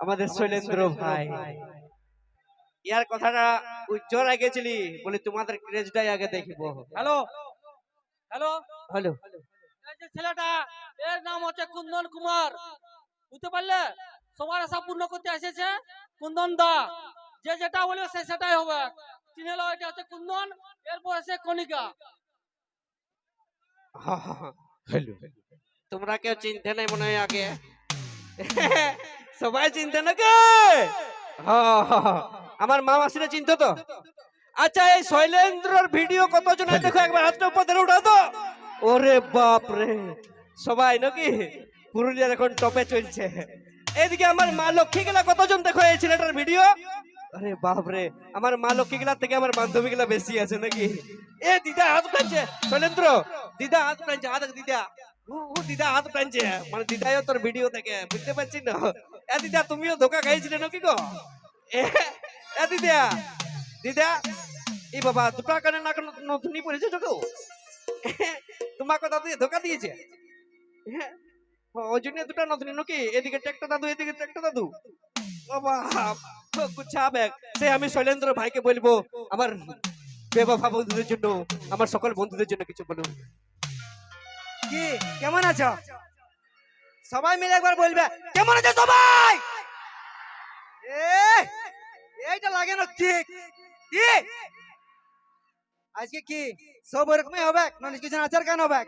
আমাদের শৈলেন্দ্র ভাই ইয়ার কথাটা উজ্জ্বল আগেছিলি বলে তোমাদের ক্রেজটাই আগে দেখিব। হ্যালো হ্যালো হ্যালো, এই যে ছেলেটা, এর নাম হচ্ছে কুন্দন কুমার, বুঝতে পারলে? সবার আশা পূর্ণ করতে এসেছে কুন্দন দা। যে যেটা বলবে সে সেটাই হবে। চিনে নাও, এটা হচ্ছে কুন্দন, এরপর আছে কণিকা। হ্যালো, তোমরা কেউ চিনতে নাই মনে হয় আগে? সবাই চিনতে নাকি? আমার মা মাসিরা চিনতো তো। আচ্ছা, এই শৈলেন্দ্রর ভিডিও কতজন দেখো একবার হাতটা উপর ধরে উঠাও তো। ওরে বাপ রে, সবাই নাকি পুরুলিয়ার এখন টপে চলছে। এদিকে আমার মা লক্ষ্মী গেলা কতজন দেখো এই ছেলেটার ভিডিও? আরে বাপ রে, আমার মা লক্ষ্মী গেলা থেকে আমার বান্ধবী গেলা বেশি আছে নাকি? এ দিদা হাত উঠাচ্ছে, শৈলেন্দ্র দিদা হাত উঠাচ্ছে, হাত দিদা দিদা হাত টানছে, মানে দিদাও তোর ভিডিও দেখে, বুঝতে পারছি না। এ দিদা তুমিও ধোকা খাইছিলে নাকি গো? এ দিদা দিদা, এই বাবা দুটা কানে না নতুনই পড়েছে চোখেও, তোমাকে দাদু ধোকা দিয়েছে। ওই জন্য দুটা নতুন নাকি? এদিকে একটা দাদু, এদিকে একটা দাদু। বাবা কুচ্ছা ব্যাগ। সে আমি শৈলেন্দ্র ভাইকে বলবো আমার বেবাফা বন্ধুদের জন্য, আমার সকল বন্ধুদের জন্য কিছু বলুন। কি কেমন আছো? সবাই মিলে একবার বলবে কেমন আছো সবাই। এইটা লাগে না ঠিক কি? আজকে কি সব এরকমই হবে না? কিছু আচার কেন হবে?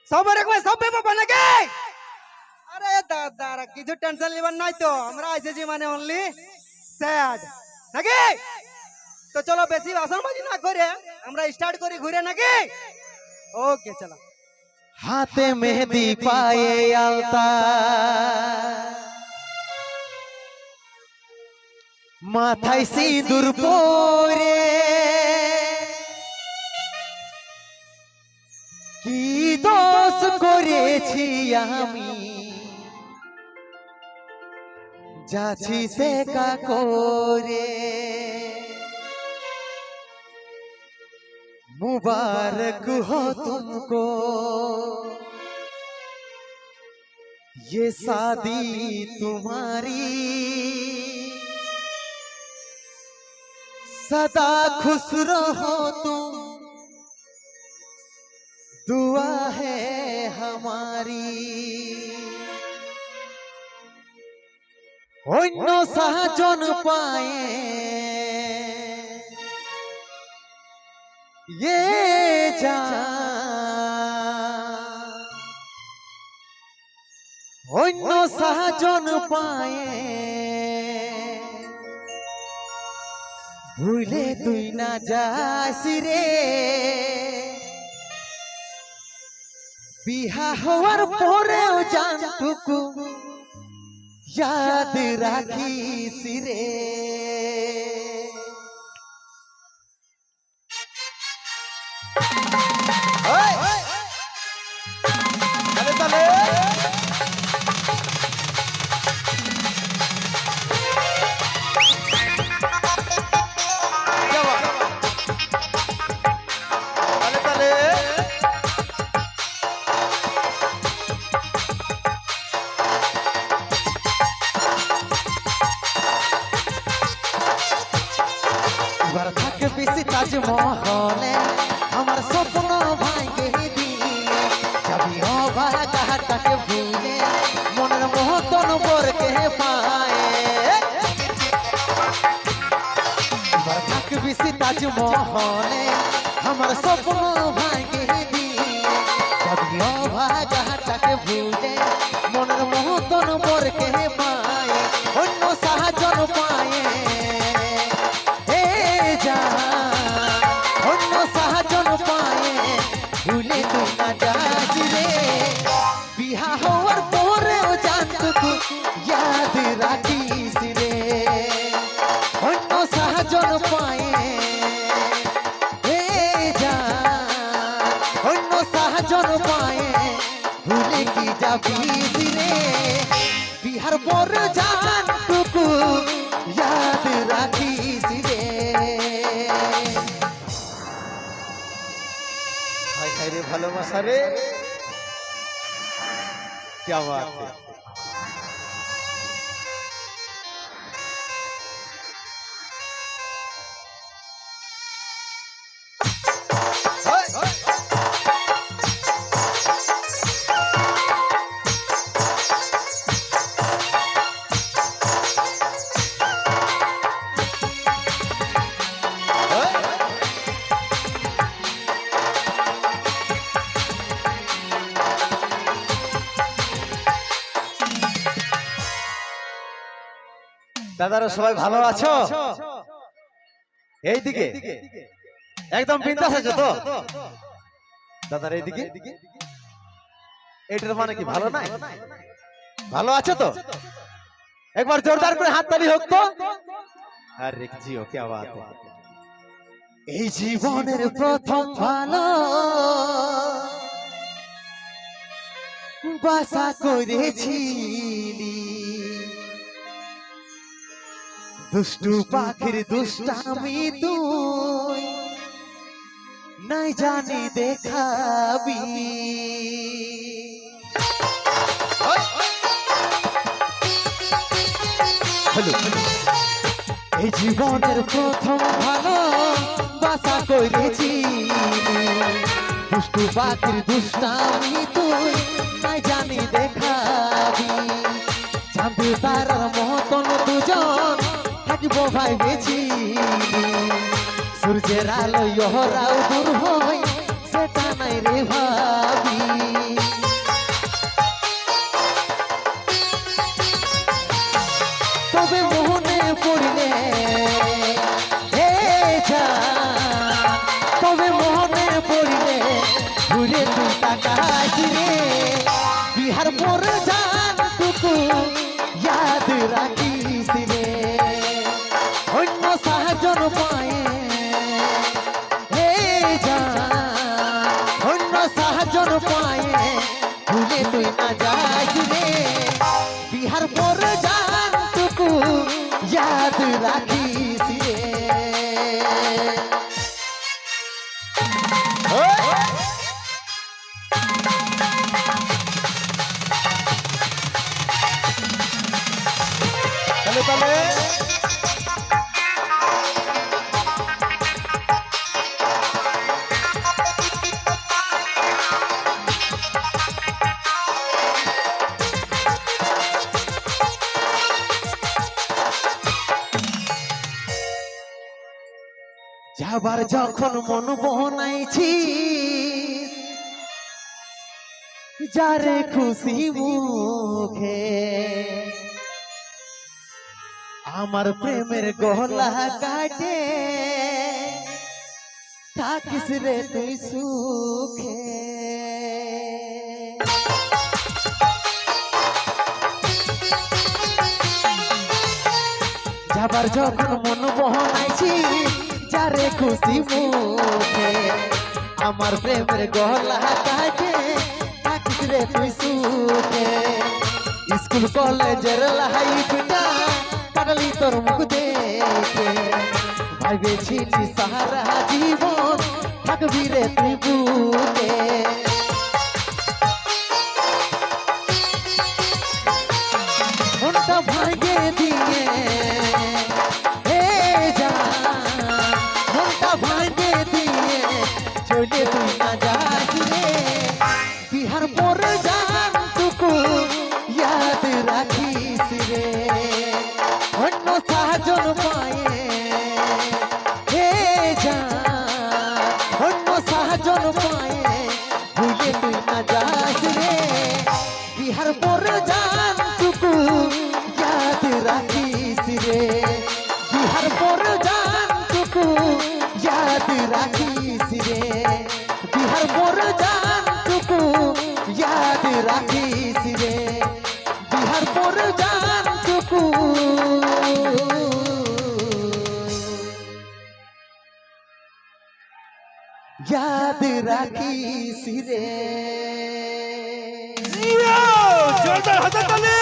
সব এরকম সব ব্যাপার নাকি? আরে দাদা কিছু টেনশন নিবার নাই তো, আমরা এসেছি মানে অনলি স্যাড নাকি? তো চলো বেশি ভাষণবাজি না করে আমরা স্টার্ট করি ঘুরে নাকি? ওকে চলো। হাতে মেহেদি পায়ে আলতা, মাথায় সিঁদুর পরে, কি দোষ করেছি আমি, যাচ্ছি সে কা করে। मुबारक हो तुमको ये शादी तुम्हारी, सदा खुश रहो तुम, दुआ है हमारी। অন্য সাহায্য পায়ে ये অন্য সাহায্য পায়ে ভুলে তুই না যাস রে, বিহা হওয়ার পরেও জানটুকু याद রাখিস রে। এবার থাকবি তাজমহলে আমার স্বপ্ন ভাঙে দিয়ে, যাবি অবাকাটাকে ভুলে মনের মতন বরকে পায়ে। এবার থাকবি তাজমহলে আমার স্বপ্ন ভাঙে দিয়ে, যাবি অবাকাটাকে ভুলে মনের মতন বরকে পায়ে। অন্য সাহায্য পায়ে অন্য সাহায্য পায়ে ভুলে তুই না যাস রে, বিহা হওয়ার পরেও জানটুকু ইয়াদ রাখিস রে। অন্য সাহায্য পায়ে অন্য সাহায্য পায়ে ভুলে কি যাবিস রে, বিহার পর জানটুকু ইয়াদ রাখিস রে। हाय हाय रे ভালোবাসা রে, क्या बात है। দাদারা সবাই ভালো আছো? এইদিকে একদম বিন্দাস আছো তো? দাদারা এইদিকে, এটার মানে কি ভালো নাই? ভালো আছো তো? একবার জোরদার করে হাততালি হোক তো। আরে জিও কি আওয়াজ! এই জীবনের প্রথম ভালো বাসা করেছিলি, দুষ্টু পাখির দুষ্টামি তুই নাই জানি দেখাবি। এই জীবনের প্রথম ভালো বাসা করেছি, দুষ্টু পাখির দুষ্টামি তুই নাই জানি দেখাবি। চাঁদ তারার মতন দুজন থাকবো ভাই বেছি, সূর্যের আলো ইহরাও দূর হয় সেটা নাই রে ভাবি। তবে মোহনে পড়িলে হে জান, তবে মোহনে পড়িলে ঘুরে তুই তাকাই রে, বিহার মোর জানটুকু ইয়াদ রাখিস রে। অন্য সাহায্য পায়ে হে জান, অন্য সাহায্য পায়ে ভুলে তুই না যাস রে, বিহার মোর জানটুকু ইয়াদ রাখিস রে। তাহলে যাবার যখন মন বনাইছি, যারে খুশি মুখে আমার প্রেমের গলা কাটে থাকিস রে তুই সুখে। যাবার যখন মন বহনাইছি, যারে খুশি মুখে আমার প্রেমের গলা কাটে থাকিস রে তুই সুখে। স্কুল কলেজের লাইফটা কাটালি তোর মুখ দেখে, ভাবেছিলি সারা জীবন থাকবি রে তুই বুকে। মনটা ভাঙে দিয়ে হে জান, মনটা ভাঙে দিয়ে চলে তুই না যাস রে, বিহার মোর জানটুকু ইয়াদ রাখিস রে। অন্য সাহায্য পায়ে হে জান, অন্য সাহায্য পায়ে ভুলে তুই না যাস রে, বিহার মোর জানটুকু ইয়াদ রাখিস রে, বিহার মোর জানটুকু ইয়াদ রাখিস রে, বিহার মোর জানটুকু ইয়াদ রাখিস রে, বিহার মোর জানটুকু याद राखिस रे। জোরদার হাতে তালি।